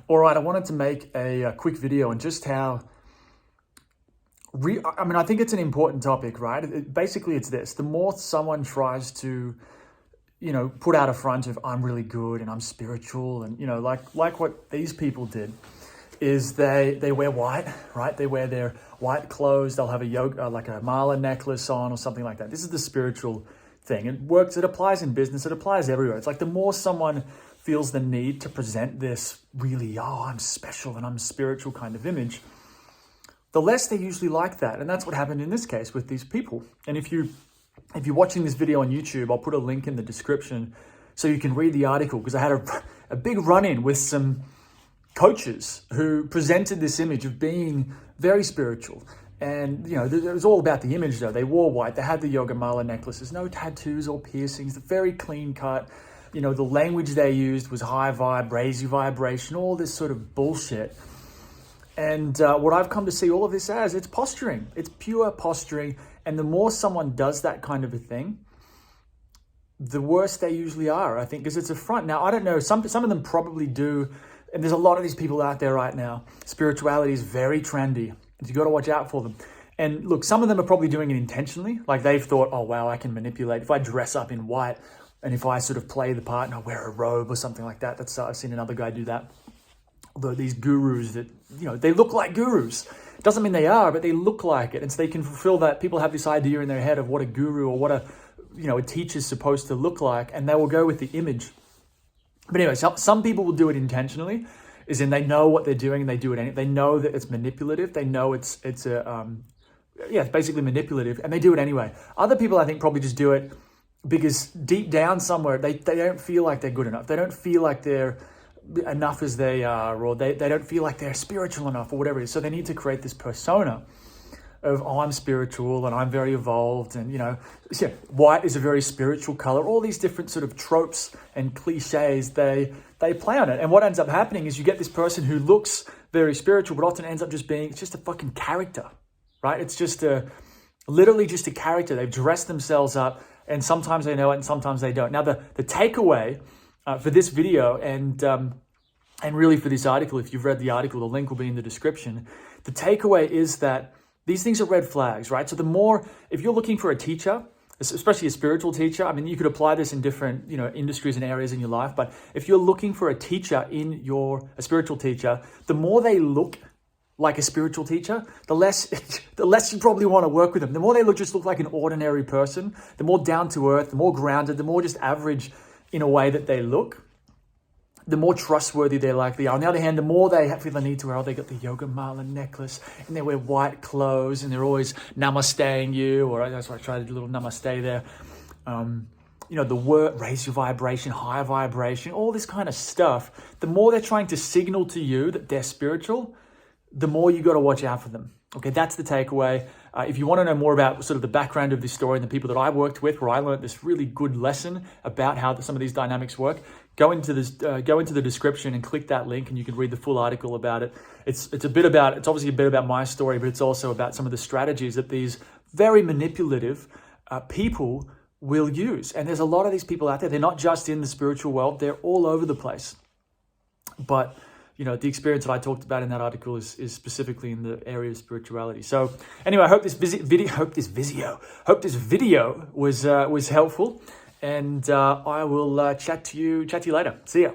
All right, I wanted to make a quick video on just how, I think it's an important topic, right? Basically, it's this. The more someone tries to, put out a front of I'm really good and I'm spiritual and, like what these people did, is they wear white, right? They wear their white clothes. They'll have a yoga, like a mala necklace on or something like that. This is the spiritual thing. It works. It applies in business. It applies everywhere. It's like the more someone feels the need to present this really, I'm special and I'm spiritual kind of image, the less they usually like that. And that's what happened in this case with these people. And if you're watching this video on YouTube, I'll put a link in the description so you can read the article, because I had a big run-in with some coaches who presented this image of being very spiritual. And, it was all about the image though. They wore white, they had the yoga mala necklaces, no tattoos or piercings, very clean cut. The language they used was high vibe, raise your vibration, all this sort of bullshit. And what I've come to see all of this as, it's posturing. It's pure posturing. And the more someone does that kind of a thing, the worse they usually are, I think, because it's a front. Now, I don't know, some of them probably do. And there's a lot of these people out there right now. Spirituality is very trendy. You got to watch out for them. And look, some of them are probably doing it intentionally. Like they've thought, oh, wow, I can manipulate. If I dress up in white and if I sort of play the part and I wear a robe or something like that, I've seen another guy do that. Although these gurus that, they look like gurus. Doesn't mean they are, but they look like it. And so they can fulfill that. People have this idea in their head of what a guru or what a teacher's supposed to look like. And they will go with the image. But anyway, some people will do it intentionally, as in they know what they're doing and they do it. They know that it's manipulative. They know it's basically manipulative, and they do it anyway. Other people, I think, probably just do it because deep down somewhere, they don't feel like they're good enough. They don't feel like they're enough as they are, or they don't feel like they're spiritual enough or whatever it is. So they need to create this persona of, I'm spiritual and I'm very evolved, and white is a very spiritual color. All these different sort of tropes and cliches, they play on it. And what ends up happening is you get this person who looks very spiritual, but often ends up just being, it's just a fucking character, right? It's just literally just a character. They've dressed themselves up, and sometimes they know it and sometimes they don't. Now the takeaway for this video and really for this article, if you've read the article, the link will be in the description. The takeaway is that these things are red flags, right? So the more, if you're looking for a teacher, especially a spiritual teacher, you could apply this in different, industries and areas in your life. But if you're looking for a teacher a spiritual teacher, the more they look like a spiritual teacher, the less you probably want to work with them. The more they just look like an ordinary person, the more down to earth, the more grounded, the more just average in a way that they look, the more trustworthy they likely are. On the other hand, the more they feel the need to wear, they got the yoga mala necklace and they wear white clothes and they're always namasteing you, or that's why I tried to do a little namaste there. The word, raise your vibration, high vibration, all this kind of stuff. The more they're trying to signal to you that they're spiritual, the more you got to watch out for them. Okay, that's the takeaway. If you want to know more about sort of the background of this story and the people that I worked with, where I learned this really good lesson about how some of these dynamics work, go into the description and click that link, and you can read the full article about it. It's obviously a bit about my story, but it's also about some of the strategies that these very manipulative people will use. And there's a lot of these people out there. They're not just in the spiritual world; they're all over the place. But the experience that I talked about in that article is specifically in the area of spirituality. So anyway, I hope this video was helpful, and I will chat to you later. See ya.